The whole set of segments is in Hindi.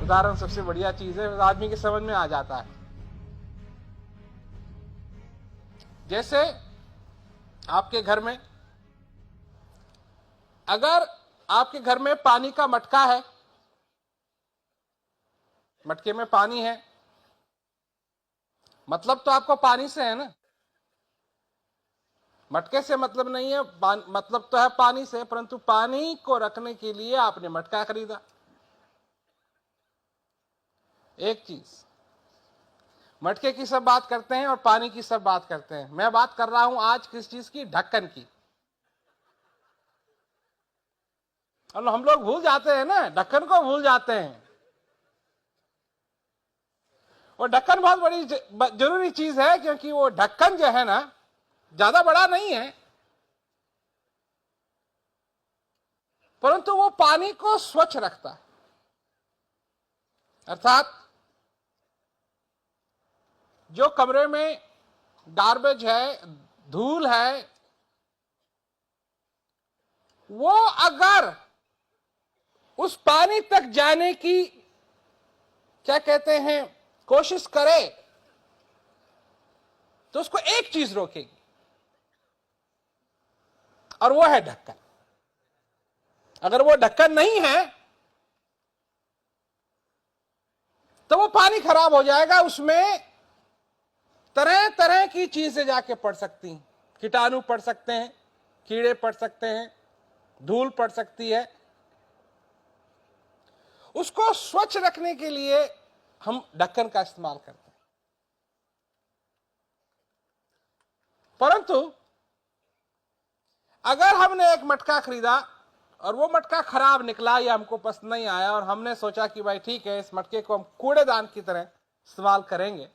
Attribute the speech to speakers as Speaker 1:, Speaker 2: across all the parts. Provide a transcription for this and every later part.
Speaker 1: उदाहरण सबसे बढ़िया चीज है, आदमी के समझ में आ जाता है। जैसे आपके घर में, अगर आपके घर में पानी का मटका है, मटके में पानी है, मतलब तो आपको पानी से है ना, मटके से मतलब नहीं है, मतलब तो है पानी से, परंतु पानी को रखने के लिए आपने मटका खरीदा। एक चीज, मटके की सब बात करते हैं और पानी की सब बात करते हैं, मैं बात कर रहा हूं आज किस चीज की, ढक्कन की। और हम लोग भूल जाते हैं ना, ढक्कन को भूल जाते हैं। और ढक्कन बहुत बड़ी जरूरी चीज है, क्योंकि वो ढक्कन जो है ना, ज्यादा बड़ा नहीं है, परंतु वो पानी को स्वच्छ रखता है। अर्थात जो कमरे में गार्बेज है, धूल है, वो अगर उस पानी तक जाने की, क्या कहते हैं, कोशिश करे, तो उसको एक चीज रोकेगी, और वो है ढक्कन। अगर वो ढक्कन नहीं है तो वो पानी खराब हो जाएगा, उसमें तरह तरह की चीजें जाके पड़ सकती हैं, कीटाणु पड़ सकते हैं, कीड़े पड़ सकते हैं, धूल पड़ सकती है। उसको स्वच्छ रखने के लिए हम ढक्कन का इस्तेमाल करते हैं। परंतु अगर हमने एक मटका खरीदा और वो मटका खराब निकला या हमको पसंद नहीं आया, और हमने सोचा कि भाई ठीक है, इस मटके को हम कूड़ेदान की तरह इस्तेमाल करेंगे,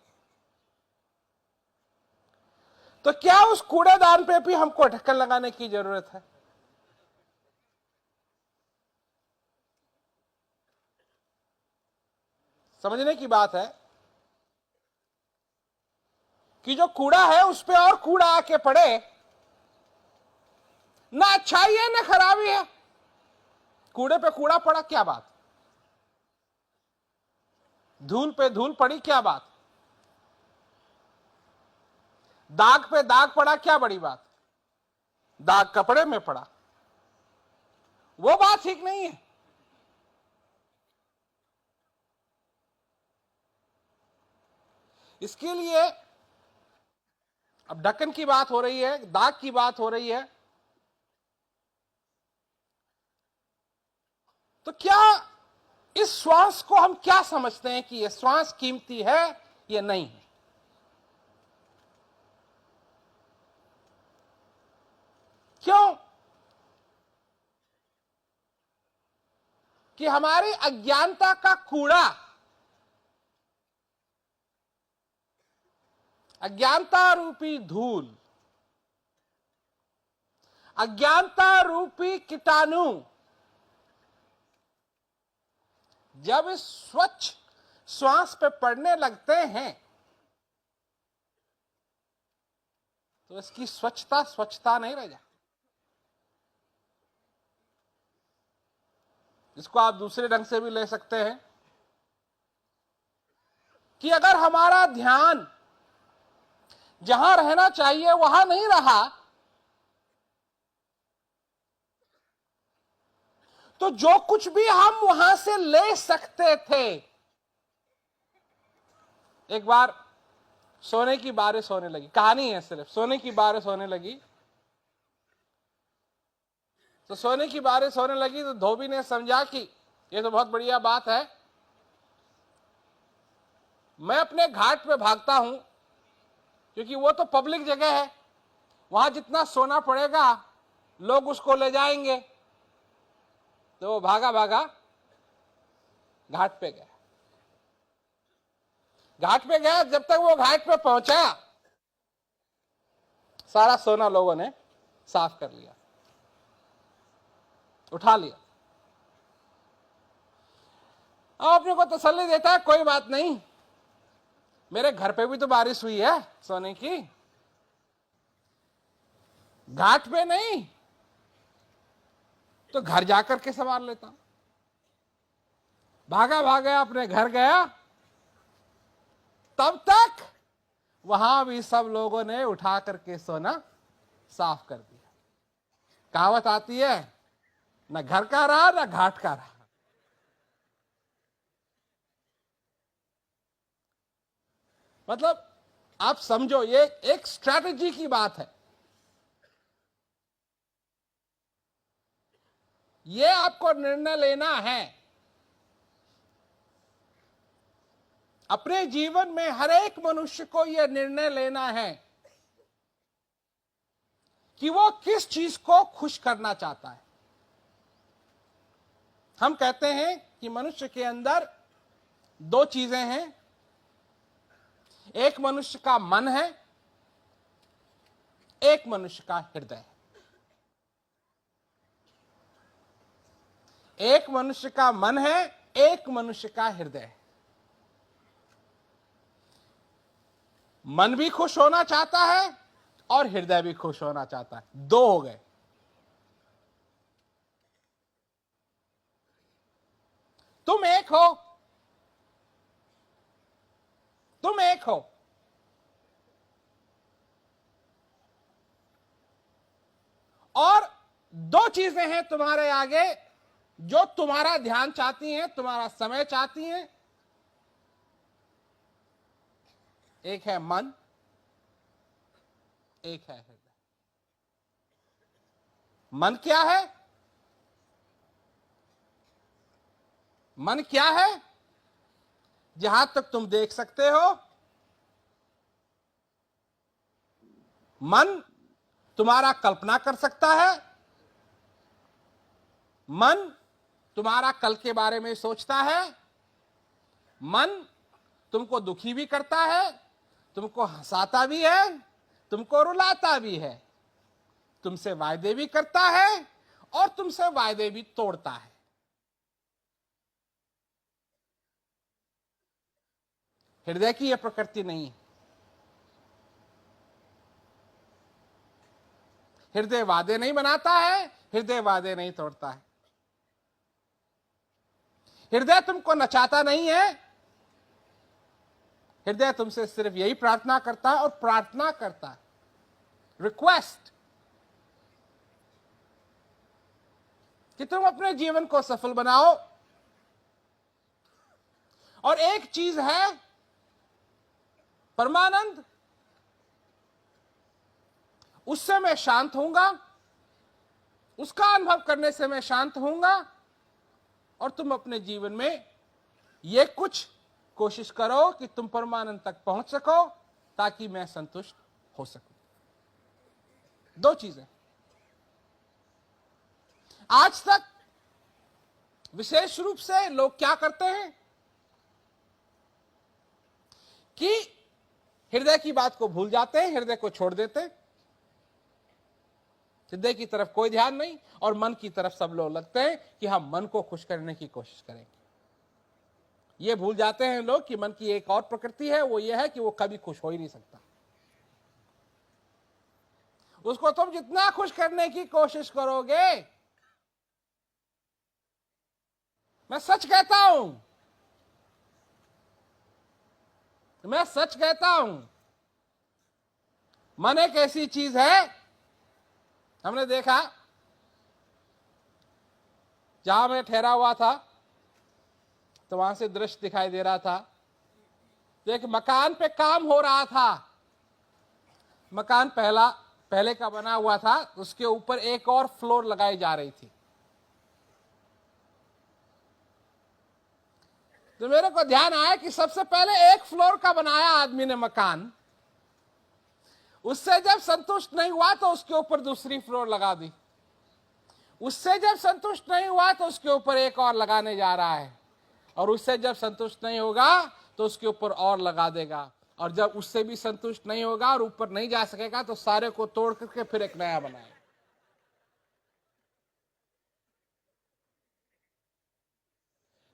Speaker 1: तो क्या उस कूड़ेदान पे भी हमको ढक्कन लगाने की जरूरत है? समझने की बात है कि जो कूड़ा है उस पे और कूड़ा आके पड़े, ना अच्छाई है ना खराबी है, कूड़े पे कूड़ा पड़ा क्या बात, धूल पे धूल पड़ी क्या बात, दाग पे दाग पड़ा क्या बड़ी बात, दाग कपड़े में पड़ा, वो बात ठीक नहीं है। इसके लिए अब ढक्कन की बात हो रही है, दाग की बात हो रही है, तो क्या इस श्वास को हम क्या समझते हैं कि यह श्वास कीमती है या नहीं है? क्यों कि हमारी अज्ञानता का कूड़ा, अज्ञानता रूपी धूल, अज्ञानता रूपी कीटाणु जब इस स्वच्छ श्वास पे पड़ने लगते हैं तो इसकी स्वच्छता स्वच्छता नहीं रह जाती। इसको आप दूसरे ढंग से भी ले सकते हैं कि अगर हमारा ध्यान जहां रहना चाहिए वहां नहीं रहा, तो जो कुछ भी हम वहां से ले सकते थे, एक बार सोने की बारिश होने लगी, कहानी है सिर्फ, सोने की बारिश होने लगी। तो सोने की बारिश होने लगी तो धोबी ने समझा कि ये तो बहुत बढ़िया बात है, मैं अपने घाट पे भागता हूं, क्योंकि वो तो पब्लिक जगह है, वहां जितना सोना पड़ेगा लोग उसको ले जाएंगे। तो वो भागा भागा घाट पे गया। घाट पे गया, जब तक वो घाट पे पहुंचा सारा सोना लोगों ने साफ कर लिया, उठा लिया। अब अपने को तसल्ली देता है, कोई बात नहीं, मेरे घर पे भी तो बारिश हुई है सोने की, घाट पे नहीं तो घर जाकर के संभाल लेता हूं। भागा भागा अपने घर गया, तब तक वहां भी सब लोगों ने उठा करके सोना साफ कर दिया। कहावत आती है, न घर का रहा न घाट का रहा। मतलब आप समझो, ये एक स्ट्रैटेजी की बात है। ये आपको निर्णय लेना है अपने जीवन में। हर एक मनुष्य को यह निर्णय लेना है कि वो किस चीज को खुश करना चाहता है। हम कहते हैं कि मनुष्य के अंदर दो चीजें हैं, एक मनुष्य का मन है, एक मनुष्य का हृदय है। एक मनुष्य का मन है, एक मनुष्य का हृदय है। मन भी खुश होना चाहता है और हृदय भी खुश होना चाहता है, दो हो गए। तुम एक हो, तुम एक हो। और दो चीजें हैं तुम्हारे आगे जो तुम्हारा ध्यान चाहती हैं, तुम्हारा समय चाहती हैं। एक है मन, एक है हृदय। मन क्या है? मन क्या है? जहां तक तुम देख सकते हो, मन तुम्हारा कल्पना कर सकता है, मन तुम्हारा कल के बारे में सोचता है, मन तुमको दुखी भी करता है, तुमको हंसाता भी है, तुमको रुलाता भी है, तुमसे वायदे भी करता है और तुमसे वायदे भी तोड़ता है। हृदय की यह प्रकृति नहीं है। हृदय वादे नहीं बनाता है, हृदय वादे नहीं तोड़ता है। हृदय तुमको नचाता नहीं है, हृदय तुमसे सिर्फ यही प्रार्थना करता है, और प्रार्थना करता है, रिक्वेस्ट, कि तुम अपने जीवन को सफल बनाओ। और एक चीज है परमानंद, उससे मैं शांत होऊंगा, उसका अनुभव करने से मैं शांत होऊंगा। और तुम अपने जीवन में ये कुछ कोशिश करो कि तुम परमानंद तक पहुंच सको, ताकि मैं संतुष्ट हो सकूं। दो चीजें। आज तक विशेष रूप से लोग क्या करते हैं कि हृदय की बात को भूल जाते हैं, हृदय को छोड़ देते हैं। हृदय की तरफ कोई ध्यान नहीं, और मन की तरफ सब लोग लगते हैं कि हम मन को खुश करने की कोशिश करेंगे। ये भूल जाते हैं लोग कि मन की एक और प्रकृति है, वो ये है कि वो कभी खुश हो ही नहीं सकता। उसको तुम जितना खुश करने की कोशिश करोगे, मैं सच कहता हूं, मैं सच कहता हूं, मन एक ऐसी चीज है, हमने देखा जहां मैं ठहरा हुआ था तो वहां से दृश्य दिखाई दे रहा था, तो एक मकान पे काम हो रहा था। मकान पहले का बना हुआ था, उसके ऊपर एक और फ्लोर लगाई जा रही थी। तो मेरे को ध्यान आया कि सबसे पहले एक फ्लोर का बनाया आदमी ने मकान, उससे जब संतुष्ट नहीं हुआ तो उसके ऊपर दूसरी फ्लोर लगा दी, उससे जब संतुष्ट नहीं हुआ तो उसके ऊपर एक और लगाने जा रहा है, और उससे जब संतुष्ट नहीं होगा तो उसके ऊपर और लगा देगा, और जब उससे भी संतुष्ट नहीं होगा और ऊपर नहीं जा सकेगा तो सारे को तोड़ करके फिर एक नया बनाएगा।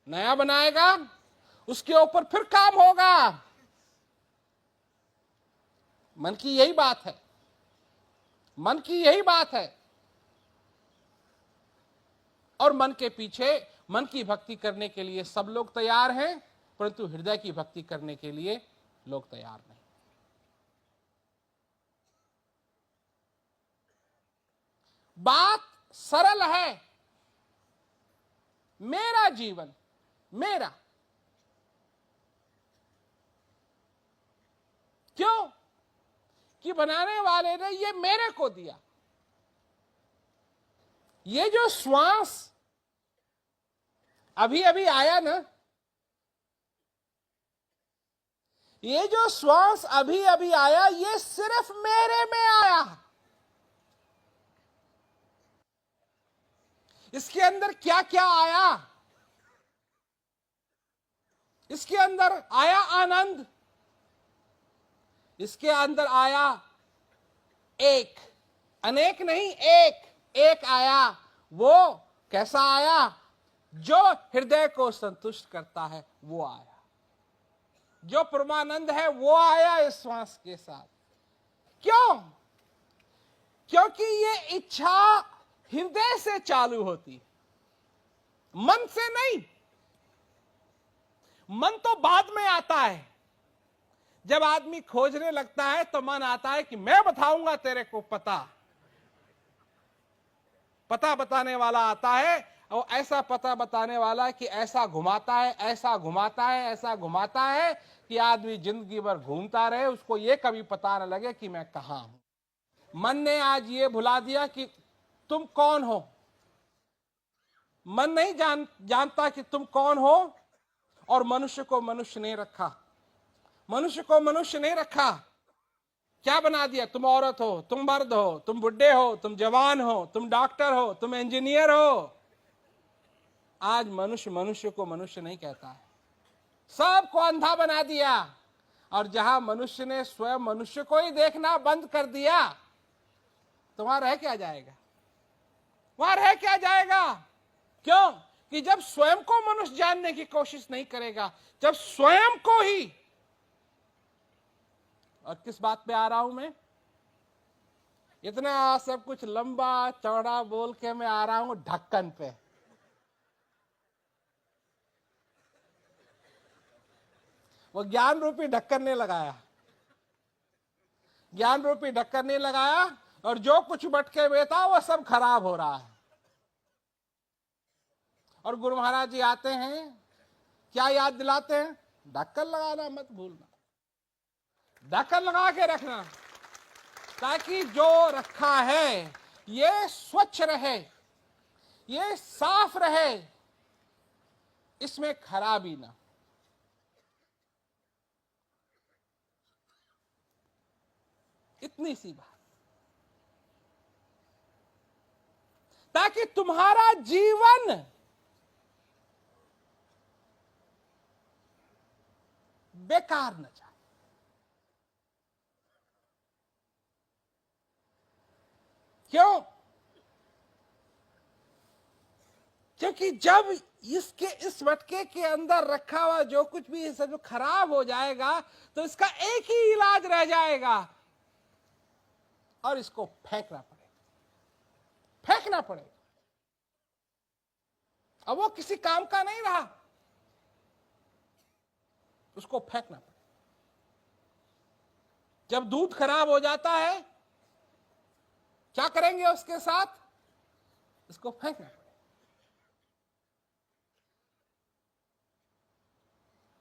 Speaker 1: नया बनाएगा, उसके ऊपर फिर काम होगा। मन की यही बात है, मन की यही बात है। और मन के पीछे मन की भक्ति करने के लिए सब लोग तैयार हैं, परंतु हृदय की भक्ति करने के लिए लोग तैयार नहीं। बात सरल है। मेरा जीवन, मेरा, क्यों कि बनाने वाले ने ये मेरे को दिया। ये जो श्वास अभी अभी आया ना, ये जो श्वास अभी अभी आया, ये सिर्फ मेरे में आया। इसके अंदर क्या क्या आया? इसके अंदर आया आनंद, इसके अंदर आया एक, अनेक नहीं, एक आया। वो कैसा आया? जो हृदय को संतुष्ट करता है वो आया। जो परमानंद है वो आया इस श्वास के साथ। क्यों? क्योंकि ये इच्छा हृदय से चालू होती है, मन से नहीं। मन तो बाद में आता है। जब आदमी खोजने लगता है तो मन आता है कि मैं बताऊंगा तेरे को पता बताने वाला आता है, और ऐसा पता बताने वाला कि ऐसा घुमाता है, ऐसा घुमाता है, ऐसा घुमाता है कि आदमी जिंदगी भर घूमता रहे, उसको ये कभी पता न लगे कि मैं कहां हूं। मन ने आज ये भुला दिया कि तुम कौन हो। मन नहीं जानता कि तुम कौन हो, और मनुष्य को मनुष्य नहीं रखा। मनुष्य को मनुष्य नहीं रखा। क्या बना दिया? तुम औरत हो, तुम मर्द हो, तुम बुढ़े हो, तुम जवान हो, तुम डॉक्टर हो, तुम इंजीनियर हो। आज मनुष्य मनुष्य को मनुष्य नहीं कहता है, सबको अंधा बना दिया। और जहां मनुष्य ने स्वयं मनुष्य को ही देखना बंद कर दिया, तो वहां रह क्या जाएगा? वहां रह क्या जाएगा? क्यों कि जब स्वयं को मनुष्य जानने की कोशिश नहीं करेगा, जब स्वयं को ही। और किस बात पे आ रहा हूं मैं? इतना सब कुछ लंबा चौड़ा बोल के मैं आ रहा हूं ढक्कन पे। वो ज्ञान रूपी ढक्कन ने लगाया, ज्ञान रूपी ढक्कन ने लगाया, और जो कुछ मटके में था वो सब खराब हो रहा है। और गुरु महाराज जी आते हैं, क्या याद दिलाते हैं? ढक्कन लगाना मत भूलना, ढक्कन लगा के रखना, ताकि जो रखा है ये स्वच्छ रहे, ये साफ रहे, इसमें खराबी ना। इतनी सी बात, ताकि तुम्हारा जीवन बेकार न जाए। क्यों? क्योंकि जब इस मटके के अंदर रखा हुआ जो कुछ भी सब जो खराब हो जाएगा, तो इसका एक ही इलाज रह जाएगा, और इसको फेंकना पड़ेगा। अब वो किसी काम का नहीं रहा, उसको फेंकना पड़ेगा। जब दूध खराब हो जाता है, क्या करेंगे उसके साथ? इसको फेंकना पड़ेगा।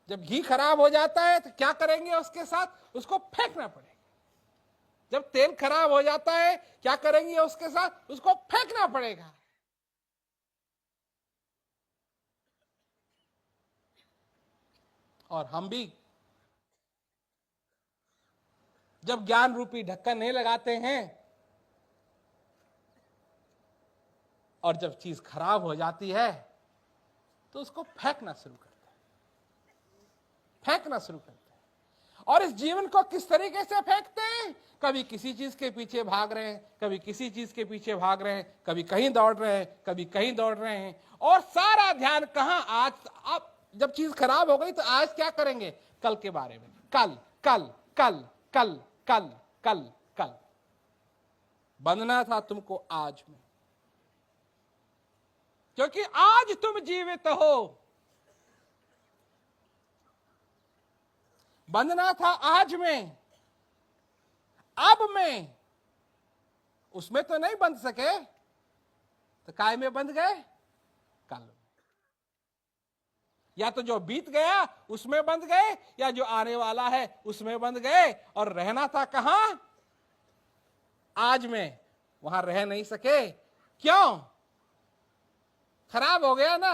Speaker 1: जब घी खराब हो जाता है तो क्या करेंगे उसके साथ? उसको फेंकना पड़ेगा। जब तेल खराब हो जाता है क्या करेंगे उसके साथ? उसको फेंकना पड़ेगा। और हम भी जब ज्ञान रूपी ढक्कन नहीं लगाते हैं, और जब चीज खराब हो जाती है, तो उसको फेंकना शुरू करते हैं। और इस जीवन को किस तरीके से फेंकते हैं? कभी किसी चीज के पीछे भाग रहे हैं, कभी किसी चीज के पीछे भाग रहे हैं, कभी कहीं दौड़ रहे हैं, कभी कहीं दौड़ रहे हैं, और सारा ध्यान कहां? आज। अब जब चीज खराब हो गई तो आज क्या करेंगे? कल के बारे में। कल कल कल कल कल कल कल। बंधना था तुमको आज में। क्योंकि आज तुम जीवित हो। बंधना था आज में, अब में, उसमें तो नहीं बंध सके, तो काय में बंध गए? कल में। या तो जो बीत गया उसमें बंध गए, या जो आने वाला है उसमें बंध गए। और रहना था कहां? आज में। वहां रह नहीं सके। क्यों? खराब हो गया ना,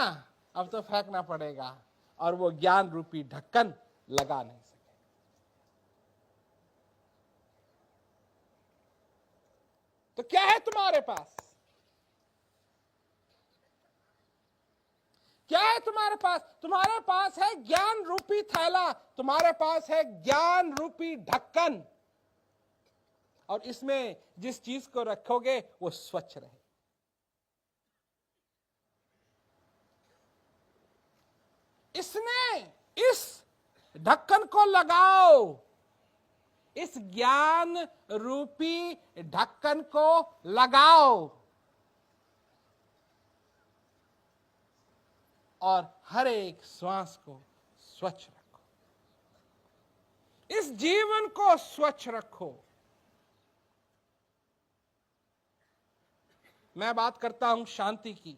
Speaker 1: अब तो फेंकना पड़ेगा। और वो ज्ञान रूपी ढक्कन लगा नहीं सके। तो क्या है तुम्हारे पास? क्या है तुम्हारे पास? तुम्हारे पास है ज्ञान रूपी थैला, तुम्हारे पास है ज्ञान रूपी ढक्कन। और इसमें जिस चीज को रखोगे वो स्वच्छ रहे। इस ढक्कन को लगाओ, इस ज्ञान रूपी ढक्कन को लगाओ, और हर एक श्वास को स्वच्छ रखो। इस जीवन को स्वच्छ रखो। मैं बात करता हूं शांति की।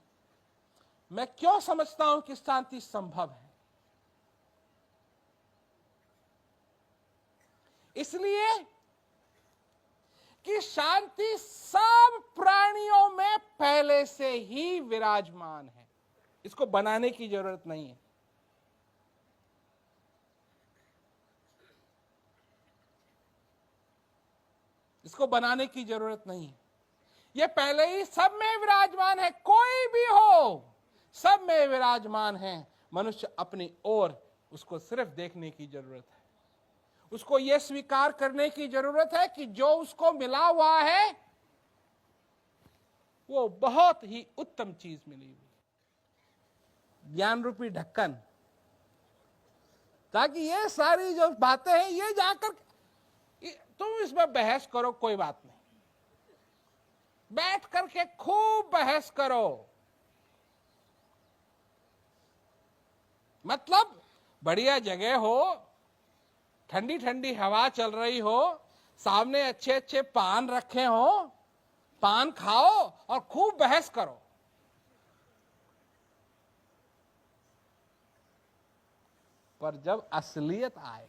Speaker 1: मैं क्यों समझता हूं कि शांति संभव है? इसलिए कि शांति सब प्राणियों में पहले से ही विराजमान है। इसको बनाने की जरूरत नहीं है। इसको बनाने की जरूरत नहीं है। ये पहले ही सब में विराजमान है। कोई भी हो, सब में विराजमान है। मनुष्य अपनी ओर उसको सिर्फ देखने की जरूरत है। उसको यह स्वीकार करने की जरूरत है कि जो उसको मिला हुआ है वो बहुत ही उत्तम चीज मिली हुई। ज्ञान रूपी ढक्कन, ताकि ये सारी जो बातें हैं ये जाकर तुम इसमें बहस करो, कोई बात नहीं। बैठ करके खूब बहस करो। मतलब बढ़िया जगह हो, ठंडी ठंडी हवा चल रही हो, सामने अच्छे अच्छे पान रखे हो, पान खाओ और खूब बहस करो। पर जब असलियत आए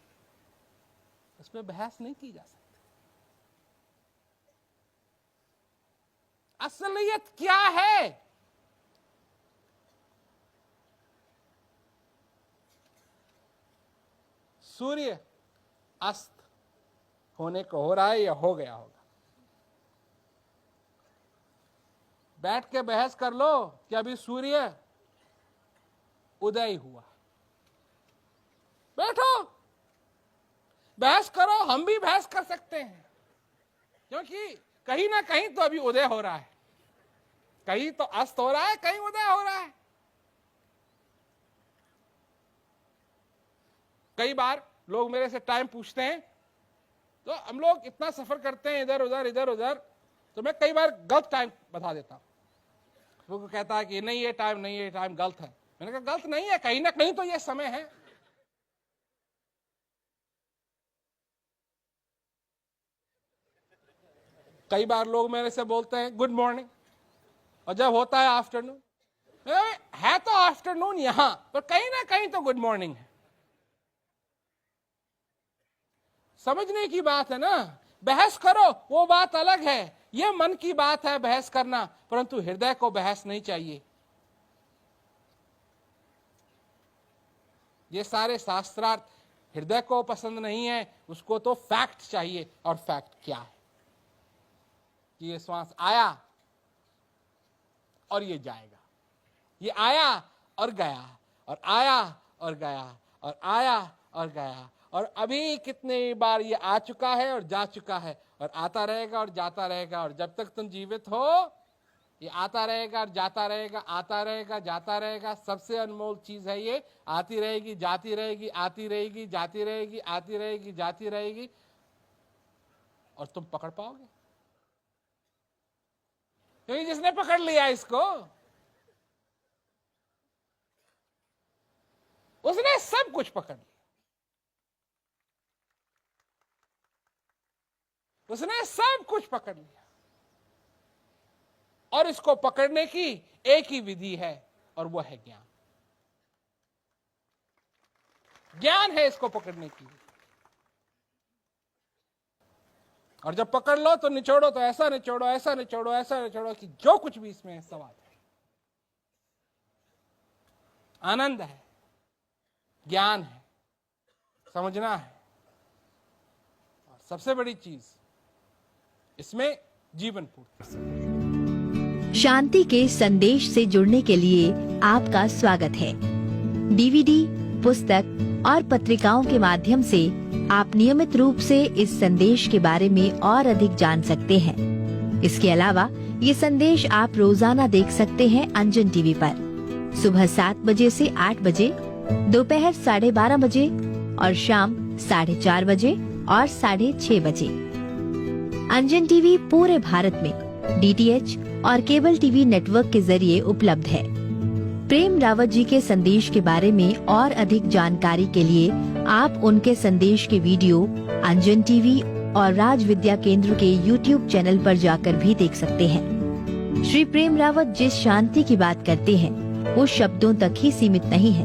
Speaker 1: उसमें बहस नहीं की जा सकती। असलियत क्या है? सूर्य अस्त होने को हो रहा है या हो गया होगा। बैठ के बहस कर लो कि अभी सूर्य उदय हुआ। बैठो, बहस करो। हम भी बहस कर सकते हैं, क्योंकि कहीं ना कहीं तो अभी उदय हो रहा है, कहीं तो अस्त हो रहा है, कहीं उदय हो रहा है। कई बार लोग मेरे से टाइम पूछते हैं, तो हम लोग इतना सफर करते हैं इधर उधर इधर उधर, तो मैं कई बार गलत टाइम बता देता हूं। वो कहता है कि नहीं ये टाइम नहीं, ये टाइम गलत है। मैंने कहा गलत नहीं है, कहीं ना कहीं तो ये समय है। कई बार लोग मेरे से बोलते हैं गुड मॉर्निंग, और जब होता है आफ्टरनून, है तो आफ्टरनून यहां पर कहीं ना कहीं तो गुड मॉर्निंग है। समझने की बात है ना। बहस करो, वो बात अलग है। ये मन की बात है बहस करना, परंतु हृदय को बहस नहीं चाहिए। ये सारे शास्त्रार्थ हृदय को पसंद नहीं है, उसको तो फैक्ट चाहिए। और फैक्ट क्या है? कि ये श्वास आया और ये जाएगा, ये आया और गया, और आया और गया, और आया और गया, और अभी कितनी बार ये आ चुका है और जा चुका है, और आता रहेगा और जाता रहेगा। और जब तक तुम जीवित हो ये आता रहेगा और जाता रहेगा, आता रहेगा जाता रहेगा। सबसे अनमोल चीज है ये, आती रहेगी जाती रहेगी, आती रहेगी जाती रहेगी, आती रहेगी जाती रहेगी। और तुम पकड़ पाओगे? क्योंकि जिसने पकड़ लिया इसको, उसने सब कुछ पकड़ लिया, उसने सब कुछ पकड़ लिया। और इसको पकड़ने की एक ही विधि है और वो है ज्ञान। ज्ञान है इसको पकड़ने की। और जब पकड़ लो तो निचोड़ो, तो ऐसा निचोड़ो, ऐसा निचोड़ो, ऐसा निचोड़ो कि जो कुछ भी इसमें है स्वाद है, आनंद है, ज्ञान है, समझना है। और सबसे बड़ी चीज इसमें जीवन पूर्ति।
Speaker 2: शांति के संदेश से जुड़ने के लिए आपका स्वागत है। डीवीडी, पुस्तक और पत्रिकाओं के माध्यम से आप नियमित रूप से इस संदेश के बारे में और अधिक जान सकते हैं। इसके अलावा ये संदेश आप रोजाना देख सकते हैं अंजन टीवी पर, सुबह 7 बजे से 8 बजे, दोपहर 12:30 बजे और शाम 4:30 बजे और 6:30 बजे। अंजन टीवी पूरे भारत में DTH और केबल टीवी नेटवर्क के जरिए उपलब्ध है। प्रेम रावत जी के संदेश के बारे में और अधिक जानकारी के लिए आप उनके संदेश के वीडियो अंजन टीवी और राज विद्या केंद्र के YouTube चैनल पर जाकर भी देख सकते हैं। श्री प्रेम रावत जिस शांति की बात करते हैं वो शब्दों तक ही सीमित नहीं है।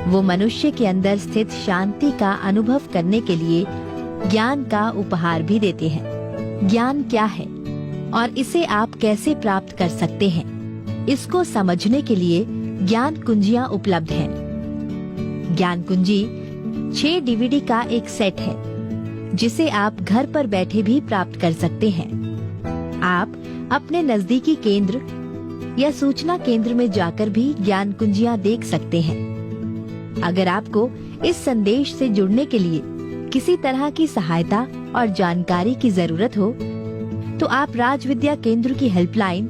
Speaker 2: वो मनुष्य के अंदर स्थित शांति का अनुभव करने के लिए ज्ञान का उपहार भी देते हैं। ज्ञान क्या है और इसे आप कैसे प्राप्त कर सकते हैं, इसको समझने के लिए ज्ञान कुंजियां उपलब्ध हैं। ज्ञान कुंजी 6 DVD का एक सेट है जिसे आप घर पर बैठे भी प्राप्त कर सकते हैं। आप अपने नजदीकी केंद्र या सूचना केंद्र में जाकर भी ज्ञान कुंजियां देख सकते हैं। अगर आपको इस संदेश से जुड़ने के लिए किसी तरह की सहायता और जानकारी की जरूरत हो तो आप राज विद्या केंद्र की हेल्पलाइन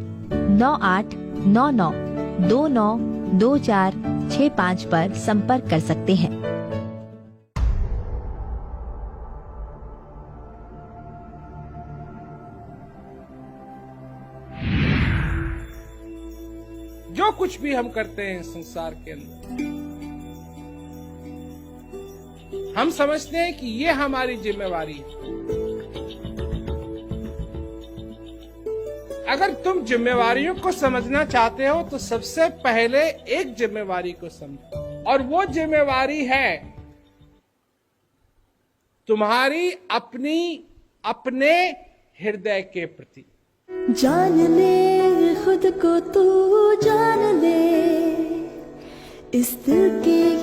Speaker 2: 9899292465 पर संपर्क कर सकते हैं।
Speaker 1: जो कुछ भी हम करते हैं संसार के अंदर, हम समझते हैं कि ये हमारी जिम्मेवारी है। अगर तुम जिम्मेवारियों को समझना चाहते हो तो सबसे पहले एक जिम्मेवारी को समझो, और वो जिम्मेवारी है तुम्हारी अपने हृदय के प्रति।
Speaker 3: जान ले खुद को, तू जान ले इस दिल की